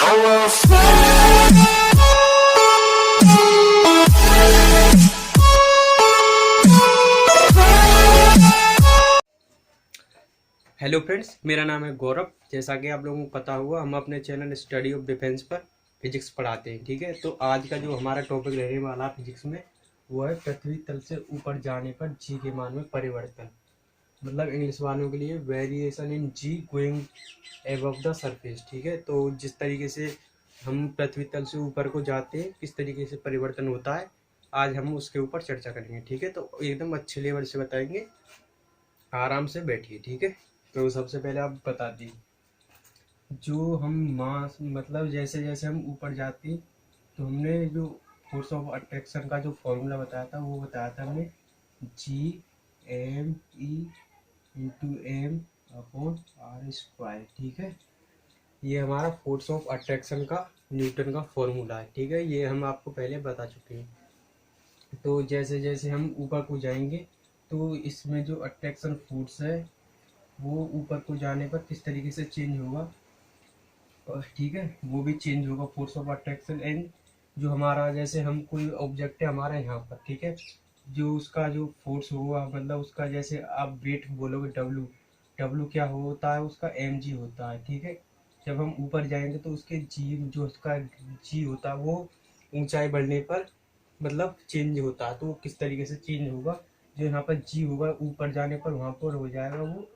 Hello friends, मेरा नाम है गौरव। जैसा कि आप लोगों को पता हुआ, हम अपने चैनल स्टडी ऑफ डिफेंस पर फिजिक्स पढ़ाते हैं। ठीक है, तो आज का जो हमारा टॉपिक रहने वाला फिजिक्स में वो है पृथ्वी तल से ऊपर जाने पर जी के मान में परिवर्तन। मतलब इंग्लिश वालों के लिए variation in g going above the surface. ठीक है, तो जिस तरीके से हम पृथ्वी तल से ऊपर को जाते हैं, किस तरीके से परिवर्तन होता है, आज हम उसके ऊपर चर्चा करेंगे। ठीक है, तो एकदम अच्छे लेवल से बताएंगे, आराम से बैठिए। ठीक है, तो सबसे पहले आप बता दी, जो हम मास मतलब जैसे जैसे हम ऊपर जाते तो हमने जो फोर्स ऑफ अट्रैक्शन का जो फॉर्मूला बताया था वो बताया था हमने G m E/m/r²। ठीक है, ये हमारा फोर्स ऑफ अट्रैक्शन का न्यूटन का फॉर्मूला है। ठीक है, ये हम आपको पहले बता चुके हैं। तो जैसे जैसे हम ऊपर को जाएंगे तो इसमें जो अट्रैक्शन फोर्स है वो ऊपर को जाने पर किस तरीके से चेंज होगा, ठीक है, वो भी चेंज होगा फोर्स ऑफ अट्रैक्शन। एंड जो हमारा जैसे हम कोई ऑब्जेक्ट है हमारा यहाँ पर, ठीक है, जो उसका जो फोर्स होगा, मतलब उसका जैसे आप वेट बोलोगे डब्लू, डब्लू क्या होता है उसका mg होता है। ठीक है, जब हम ऊपर जाएंगे तो उसके जी जो उसका जी होता है वो ऊंचाई बढ़ने पर मतलब चेंज होता है। तो वो किस तरीके से चेंज होगा, जो यहाँ पर जी होगा ऊपर जाने पर वहाँ पर हो जाएगा वो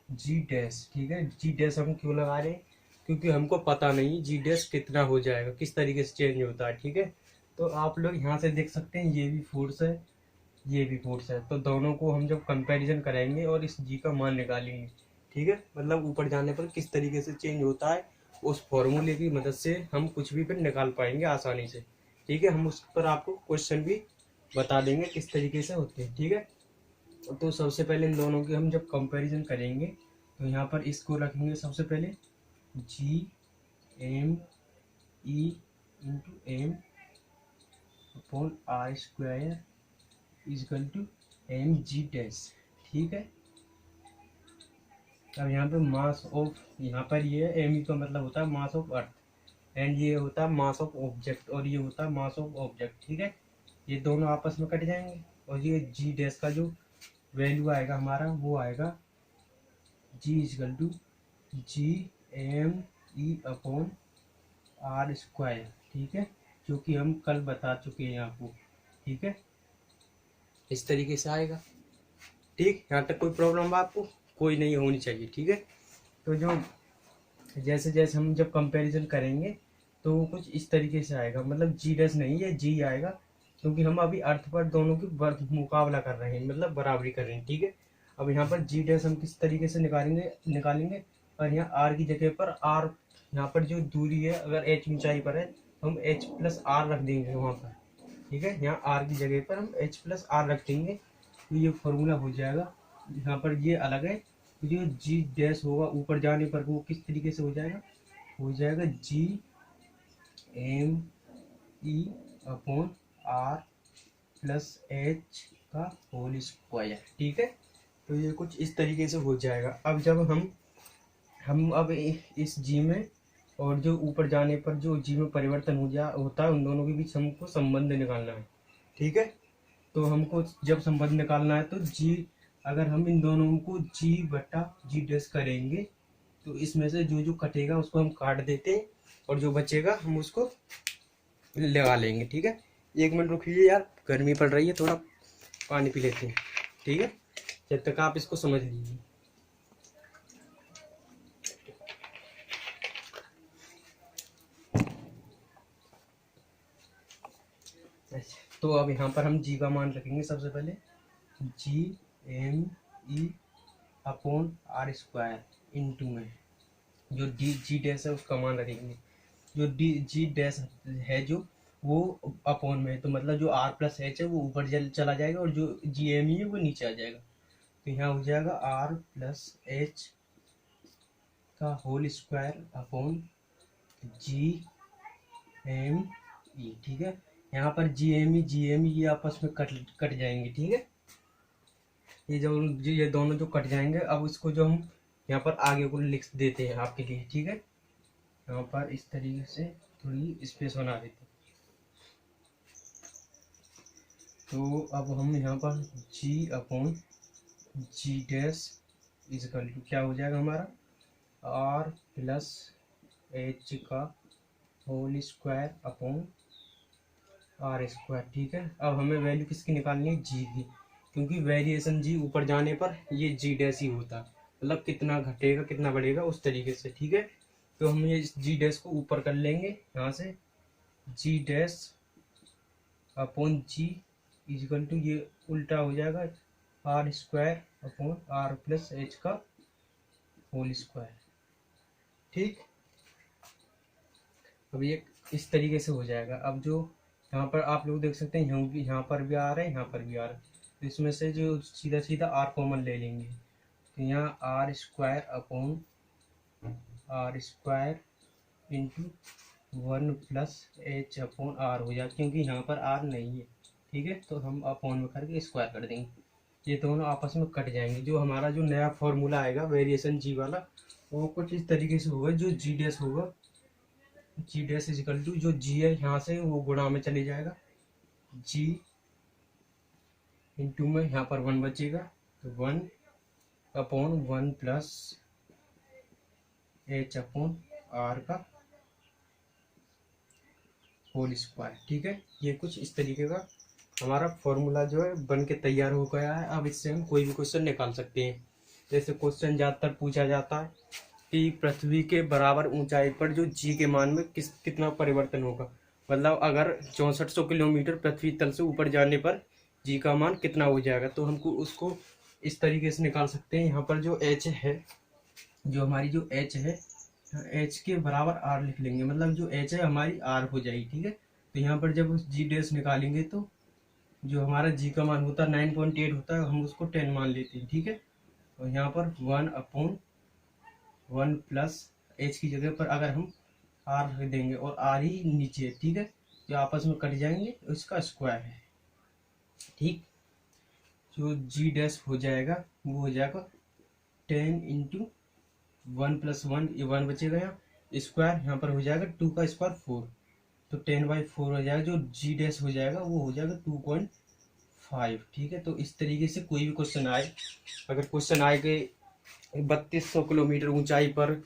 जी डैश। ठीक है, जी डैश हम क्यों लगा रहे हैं, क्योंकि हमको पता नहीं जी डैश कितना हो जाएगा, किस तरीके से चेंज होता है। ठीक है, तो आप लोग यहाँ से देख सकते हैं, ये भी फोर्स है, ये भी फोर्स है, तो दोनों को हम जब कंपैरिजन करेंगे और इस जी का मान निकालेंगे, ठीक है, मतलब ऊपर जाने पर किस तरीके से चेंज होता है, उस फॉर्मूले की मदद से हम कुछ भी फिर निकाल पाएंगे आसानी से। ठीक है, हम उस पर आपको क्वेश्चन भी बता देंगे किस तरीके से होते हैं। ठीक है, तो सबसे पहले इन दोनों की हम जब कंपैरिजन करेंगे तो यहाँ पर इसको रखेंगे सबसे पहले G m/E/r² = mg डैश। ठीक है, अब यहाँ पे मास ऑफ, यहाँ पर ये एम का मतलब होता है मास ऑफ अर्थ, एंड ये होता है मास ऑफ ऑब्जेक्ट, और ये होता है मास ऑफ ऑब्जेक्ट। ठीक है, ये दोनों आपस में कट जाएंगे और ये जी डैश का जो वैल्यू आएगा हमारा वो आएगा G = G m/E/r²। ठीक है, जो कि हम कल बता चुके हैं आपको। ठीक है, इस तरीके से आएगा। ठीक, यहाँ तक कोई प्रॉब्लम आपको कोई नहीं होनी चाहिए। ठीक है, तो जो जैसे जैसे हम जब कंपैरिजन करेंगे तो वो कुछ इस तरीके से आएगा, मतलब जी डैश नहीं है जी आएगा, क्योंकि हम अभी अर्थ पर दोनों की मुकाबला कर रहे हैं, मतलब बराबरी कर रहे हैं। ठीक है, अब यहाँ पर जी डैश हम किस तरीके से निकालेंगे और यहाँ आर की जगह पर आर, यहाँ पर जो दूरी है अगर एच ऊंचाई पर है तो हम h+r रख देंगे वहाँ पर। ठीक है, यहाँ आर की जगह पर हम h+r रख देंगे, तो ये फॉर्मूला हो जाएगा। यहाँ पर ये अलग है, तो जो जी डैश होगा ऊपर जाने पर वो किस तरीके से हो जाएगा G m/E/r+h²। ठीक है, तो ये कुछ इस तरीके से हो जाएगा। अब जब हम अब इस जी में और जो ऊपर जाने पर जो जी में परिवर्तन होता है उन दोनों के बीच हमको संबंध निकालना है। ठीक है, तो हमको जब संबंध निकालना है तो जी, अगर हम इन दोनों को G/G डैश करेंगे तो इसमें से जो जो कटेगा उसको हम काट देते हैं और जो बचेगा हम उसको लगा लेंगे। ठीक है, 1 मिनट रुकिए यार, गर्मी पड़ रही है, थोड़ा पानी पी लेते हैं। ठीक है, जब तक आप इसको समझ लीजिए। तो अब यहाँ पर हम जी का मान रखेंगे सबसे पहले G m/E/r² इंटू में जो जी डैश है उसका मान रखेंगे। जो जी डैश है जो वो अपॉन में है, तो मतलब जो r+h है वो ऊपर चला जाएगा और जो GME है वो नीचे आ जाएगा। तो यहाँ हो जाएगा r+h का होल स्क्वायर अपॉन GME। ठीक है, यहाँ पर GME ये आपस में कट जाएंगे। ठीक है, ये दोनों जो कट जाएंगे, अब इसको जो हम यहाँ पर आगे को लिख देते हैं आपके लिए। ठीक है, यहाँ पर इस तरीके से थोड़ी स्पेस बना देते। तो अब हम यहाँ पर G upon G dash equal to क्या हो जाएगा हमारा आर प्लस एच का whole square upon are square. ठीक है, अब हमें वैल्यू किसकी निकालनी है, जी की, क्योंकि वेरिएशन जी ऊपर जाने पर ये जी डैश ही होता है, मतलब कितना घटेगा कितना बढ़ेगा उस तरीके से। ठीक है, तो हम ये जी डैश को ऊपर कर लेंगे यहाँ से, G dash upon G equal to ये उल्टा हो जाएगा R square upon R plus H का होल स्क्वायर। ठीक, अब ये इस तरीके से हो जाएगा। अब जो यहाँ पर आप लोग देख सकते हैं यहाँ पर भी आ रहे हैं, यहाँ पर भी आ रहे हैं, तो इसमें से जो सीधा सीधा आर कॉमन ले लेंगे, तो यहाँ r square upon are square into 1 plus h upon r हो जाएगा, क्योंकि यहाँ पर आर नहीं है। ठीक है, तो हम अपॉन में करके स्क्वायर कर देंगे, ये दोनों आपस में कट जाएंगे। जो हमारा जो नया फॉर्मूला आएगा वेरिएशन जी वाला, वो कुछ इस तरीके से होगा, जो जी डैश होगा जी डैश इजिकल टू जो जी है यहाँ से वो गुणा में चले जाएगा, जी इंटू में यहाँ पर 1 बचेगा, तो 1 upon 1 plus h upon r का होल स्क्वायर। ठीक है, ये कुछ इस तरीके का हमारा फॉर्मूला जो है बन के तैयार हो गया है। अब इससे हम कोई भी क्वेश्चन निकाल सकते हैं। जैसे क्वेश्चन ज़्यादातर पूछा जाता है कि पृथ्वी के बराबर ऊंचाई पर जो जी के मान में कितना परिवर्तन होगा, मतलब अगर 6400 किलोमीटर पृथ्वी तल से ऊपर जाने पर जी का मान कितना हो जाएगा, तो हमको उसको इस तरीके से निकाल सकते हैं। यहाँ पर जो एच है, जो हमारी जो एच है, एच के बराबर आर लिख लेंगे, मतलब जो एच है हमारी आर हो जाएगी। ठीक है, तो यहाँ पर जब जी डैश निकालेंगे तो जो हमारा जी का मान होता है 9.8 होता है, हम उसको 10 मान लेते हैं। ठीक है, और यहाँ पर 1 अपॉन 1 प्लस एच की जगह पर अगर हम आर रख देंगे, और आर ही नीचे है। ठीक है, जो आपस में कट जाएंगे उसका स्क्वायर है। ठीक, जो जी डैश हो जाएगा वो हो जाएगा 10 इंटू 1 प्लस 1, ये 1 बचेगा, यहाँ स्क्वायर यहाँ पर हो जाएगा 2 का स्क्वायर 4, तो 10/4 हो जाएगा। जो जी डैश हो जाएगा वो हो जाएगा 2.5। ठीक है, तो इस तरीके से कोई भी क्वेश्चन आए, अगर क्वेश्चन आए कि 3200 किलोमीटर ऊंचाई पर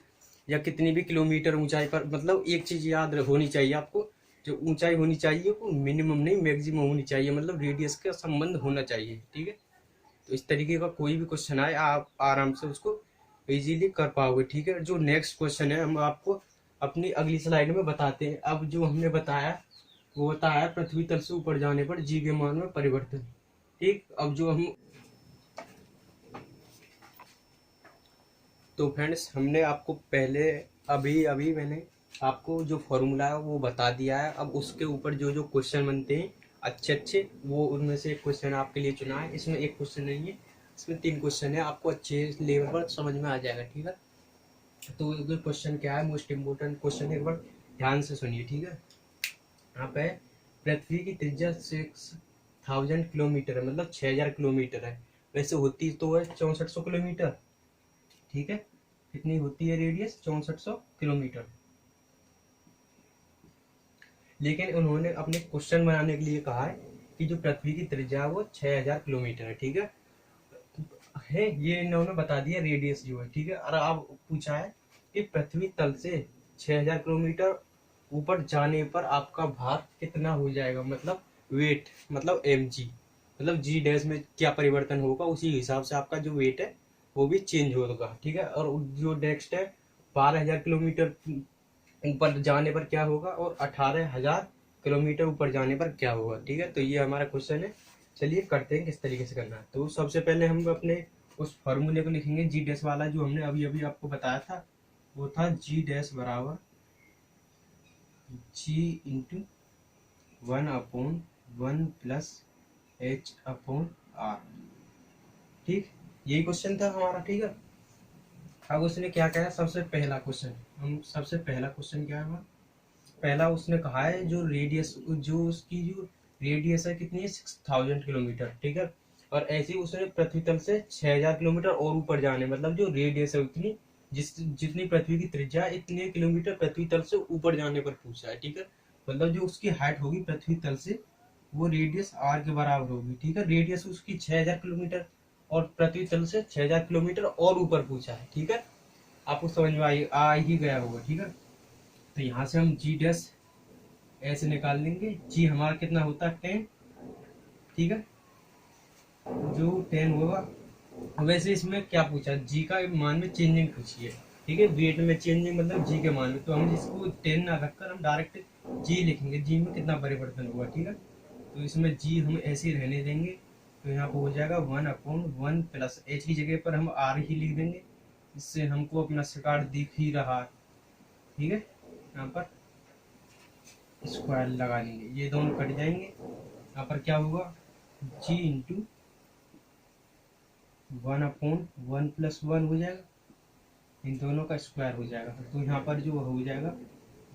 या कितनी भी किलोमीटर ऊंचाई पर, मतलब एक चीज याद होनी चाहिए आपको, जो ऊंचाई होनी चाहिए वो मिनिमम नहीं मैक्सिमम होनी चाहिए, मतलब रेडियस का संबंध होना चाहिए। ठीक है, तो इस तरीके का कोई भी क्वेश्चन आए आप आराम से उसको इजीली कर पाओगे। ठीक है, जो नेक्स्ट क्वेश्चन है हम आपको अपनी अगली स्लाइड में बताते हैं। अब जो हमने बताया वो बताया पृथ्वी तल से ऊपर जाने पर जी के मान में परिवर्तन। ठीक, अब जो हम तो फ्रेंड्स हमने आपको पहले अभी अभी मैंने आपको जो फॉर्मूला है वो बता दिया है। अब उसके ऊपर जो जो क्वेश्चन बनते हैं अच्छे अच्छे, वो उनमें से एक क्वेश्चन आपके लिए चुना है। इसमें एक क्वेश्चन नहीं है, इसमें 3 क्वेश्चन है, आपको अच्छे लेवल पर समझ में आ जाएगा। ठीक है, तो ये क्वेश्चन क्या है, मोस्ट इम्पोर्टेंट क्वेश्चन है, एक बार ध्यान से सुनिए। ठीक है, यहाँ पे पृथ्वी की त्रिज्या 6000 किलोमीटर है, मतलब 6000 किलोमीटर है। वैसे होती तो है 6400 किलोमीटर। ठीक है, कितनी होती है रेडियस, 6400 किलोमीटर। लेकिन उन्होंने अपने क्वेश्चन बनाने के लिए कहा है कि जो पृथ्वी की त्रिज्या है वो 6000 किलोमीटर है। ठीक है, ये इन्होंने बता दिया रेडियस जो है। ठीक है, और अब पूछा है कि पृथ्वी तल से 6000 किलोमीटर ऊपर जाने पर आपका भार कितना हो जाएगा, मतलब वेट, मतलब mg, मतलब जी डैश में क्या परिवर्तन होगा, उसी हिसाब से आपका जो वेट है वो भी चेंज होगा। ठीक है, और जो नेक्स्ट है 12000 किलोमीटर ऊपर जाने पर क्या होगा, और 18000 किलोमीटर ऊपर जाने पर क्या होगा। ठीक है, तो ये हमारा क्वेश्चन है। चलिए करते हैं किस तरीके से करना है। तो सबसे पहले हम अपने उस फॉर्मूले को लिखेंगे, जी डैश वाला जो हमने अभी अभी आपको बताया था, वो था जी डैश बराबर g into 1 upon 1 plus h upon r. ठीक, यही क्वेश्चन था हमारा। ठीक है, अब उसने क्या कहा, सबसे पहला क्वेश्चन, हम सबसे पहला क्वेश्चन क्या है, पहला उसने कहा है जो रेडियस, जो उसकी जो रेडियस है कितनी है, 6000 किलोमीटर। ठीक है, और ऐसे ही उसने पृथ्वी तल से 6000 किलोमीटर और ऊपर जाने, मतलब जो रेडियस है उतनी जितनी पृथ्वी की त्रिज्या है इतने किलोमीटर पृथ्वी तल से ऊपर जाने पर पूछा है, ठीक है। मतलब जो उसकी हाइट होगी पृथ्वी तल से वो रेडियस आर के बराबर होगी, ठीक है। रेडियस उसकी 6000 किलोमीटर और पृथ्वी तल से 6000 किलोमीटर और ऊपर पूछा है, ठीक है। आपको समझ में आ ही गया होगा, ठीक है। तो यहाँ से हम जी डैश ऐसे निकाल लेंगे। जी हमारा कितना होता है 10, ठीक है। जो 10 होगा, वैसे इसमें क्या पूछा, जी का मान में चेंजिंग पूछी है, ठीक है। वेट में चेंजिंग मतलब जी के मान में, तो हम इसको 10 ना रखकर हम डायरेक्ट जी लिखेंगे, जी में कितना परिवर्तन होगा, ठीक है। तो इसमें जी हम ऐसे ही रहने देंगे। तो यहाँ पर हो जाएगा 1/1 प्लस एच की जगह पर हम आर ही लिख देंगे। इससे हमको अपना स्क्वायर दिख ही रहा है, ठीक है। यहाँ पर स्क्वायर लगा लेंगे, ये दोनों कट जाएंगे। यहाँ पर क्या होगा, जी इंटू 1/1 + 1 हो जाएगा, इन दोनों का स्क्वायर हो जाएगा। तो यहाँ पर जो हो जाएगा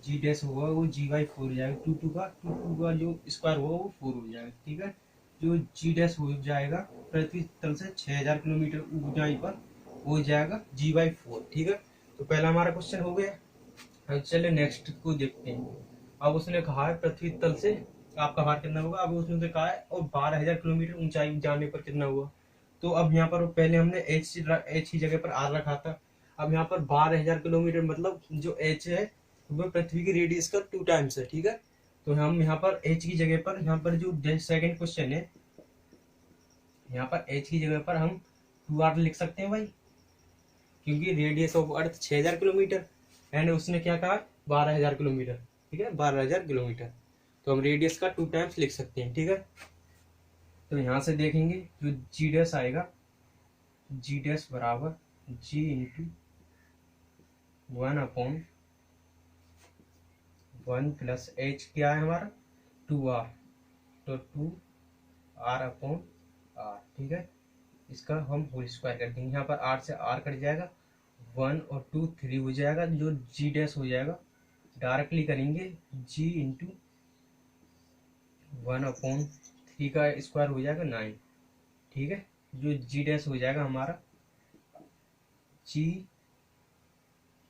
जी डैश होगा वो G/4 हो जाएगा, टू टू का जो स्क्वायर होगा वो 4 हो जाएगा, ठीक है। जो जी डैश हो जाएगा पृथ्वी तल से 6000 किलोमीटर ऊंचाई पर हो जाएगा G/4, ठीक है। तो पहला हमारा क्वेश्चन हो गया। अब चलिए नेक्स्ट को देखते हैं। अब उसने कहा है पृथ्वी तल से आपका भार कितना होगा, अब उसने कहा है और 12000 किलोमीटर ऊंचाई जाने पर कितना हुआ। तो अब यहाँ पर पहले हमने एच की जगह पर आर रखा था। अब यहाँ पर 12000 किलोमीटर मतलब जो एच है वो पृथ्वी की रेडियस का 2 टाइम्स है, ठीक है। तो हम यहाँ पर एच की जगह पर, यहाँ पर जो सेकंड क्वेश्चन है, यहाँ पर एच की जगह पर हम 2r लिख सकते हैं भाई, क्योंकि radius of earth 6000 kilometre and उसने क्या कहा 12000 किलोमीटर, ठीक है, 12000 किलोमीटर। तो हम रेडियस का 2 टाइम्स लिख सकते हैं, ठीक है। तो यहाँ से देखेंगे जो जी डैश आएगा, जी डैश बराबर जी इंटू 1/1 प्लस एच क्या है हमारा 2r, तो 2r/r, ठीक है। इसका हम होल स्क्वायर कर देंगे, यहाँ पर r से r कट जाएगा, 1 और 2 3 हो जाएगा। जो जी डैश हो जाएगा डायरेक्टली करेंगे जी इंटू 1/3 का स्क्वायर हो जाएगा 9, ठीक है। जो जी डैश हो जाएगा हमारा जी,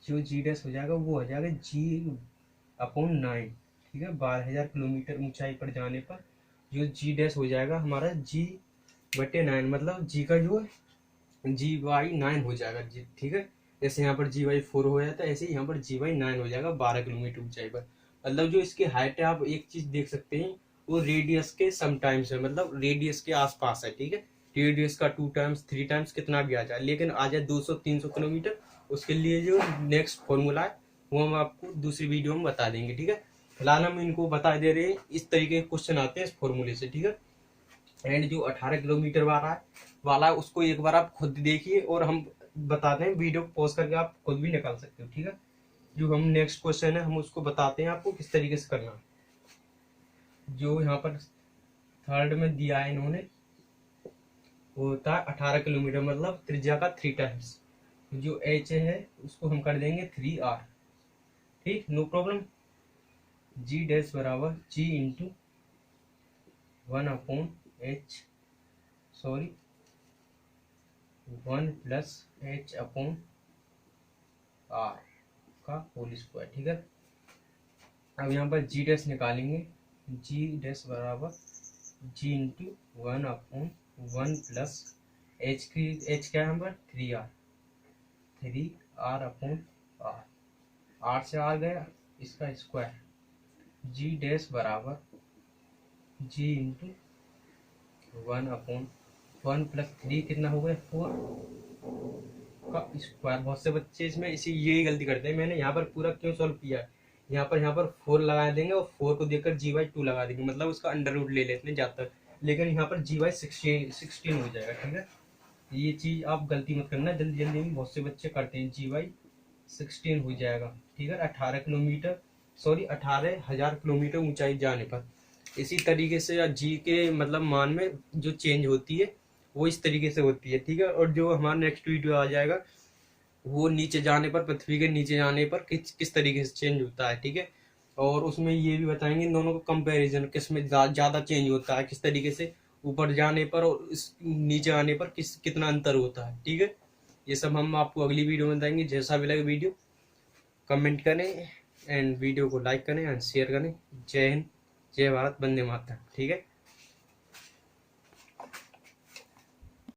जो जी डैश हो जाएगा वो हो जाएगा G/9, ठीक है। 12000 किलोमीटर ऊंचाई पर जाने पर जो जी डैश हो जाएगा हमारा G/9, मतलब जी का जो G/9 हो जाएगा जी, ठीक है। जैसे यहाँ पर G/4 हो जाता है ऐसे ही यहाँ पर G/9 हो जाएगा 12 किलोमीटर ऊंचाई पर। मतलब जो इसकी हाइट है आप एक चीज देख सकते हैं, वो रेडियस के समटाइम्स है, मतलब रेडियस के आसपास है, ठीक है। रेडियस का 2 टाइम्स 3 टाइम्स कितना भी आ जाए, लेकिन आ जाए 200-300 किलोमीटर, उसके लिए जो नेक्स्ट फॉर्मूला है वो हम आपको दूसरी वीडियो में बता देंगे, ठीक है। फिलहाल हम इनको बता दे रहे हैं, इस तरीके के क्वेश्चन आते हैं इस फॉर्मूले से, ठीक है। एंड जो 18 किलोमीटर वाला है उसको एक बार आप खुद देखिए और हम बताते हैं, वीडियो पॉज करके आप खुद भी निकाल सकते हो, ठीक है। जो हम नेक्स्ट क्वेश्चन है हम उसको बताते हैं आपको किस तरीके से करना है। जो यहाँ पर थर्ड में दिया है इन्होंने, वो होता है 18 किलोमीटर मतलब त्रिज्या का 3 टाइम्स। जो एच है उसको हम कर देंगे 3r, ठीक, नो प्रॉब्लम। जी डैश बराबर g into 1/h, sorry 1 + h/r का होल स्क्वायर, ठीक है। अब यहाँ पर जी डैश निकालेंगे, जी डैश बराबर जी इंटू 1/1 प्लस एच की, एच क्या है हमारा 3r, 3r/r, r से आ गया इसका स्क्वायर, जी डैश बराबर जी इंटू 1/1 + 3 कितना हो गया 4 का स्क्वायर। बहुत से बच्चे इसमें इसी यही गलती करते हैं, मैंने यहाँ पर पूरा क्यों सॉल्व किया है, यहाँ पर 4 लगा देंगे और 4 को देखकर G/2 लगा देंगे, मतलब उसका अंडर रूट ले लेते हैं ज़्यादातर, लेकिन यहाँ पर G/16 हो जाएगा, ठीक है। ये चीज़ आप गलती मत करना, जल्दी जल्दी में बहुत से बच्चे करते हैं, G/16 हो जाएगा, ठीक है। 18 किलोमीटर, सॉरी 18000 किलोमीटर ऊंचाई जाने पर। इसी तरीके से जी के मतलब मान में जो चेंज होती है वो इस तरीके से होती है, ठीक है। और जो हमारा नेक्स्ट वीडियो आ जाएगा वो नीचे जाने पर, पृथ्वी के नीचे जाने पर किस तरीके से चेंज होता है, ठीक है। और उसमें ये भी बताएंगे इन दोनों का कंपैरिजन, किस में ज़्यादा चेंज होता है, किस तरीके से ऊपर जाने पर और नीचे आने पर कितना अंतर होता है, ठीक है। ये सब हम आपको अगली वीडियो में बताएंगे। जैसा भी लगे वीडियो कमेंट करें एंड वीडियो को लाइक करें एंड शेयर करें। जय हिंद, जय भारत, वंदे मातरम। ठीक है।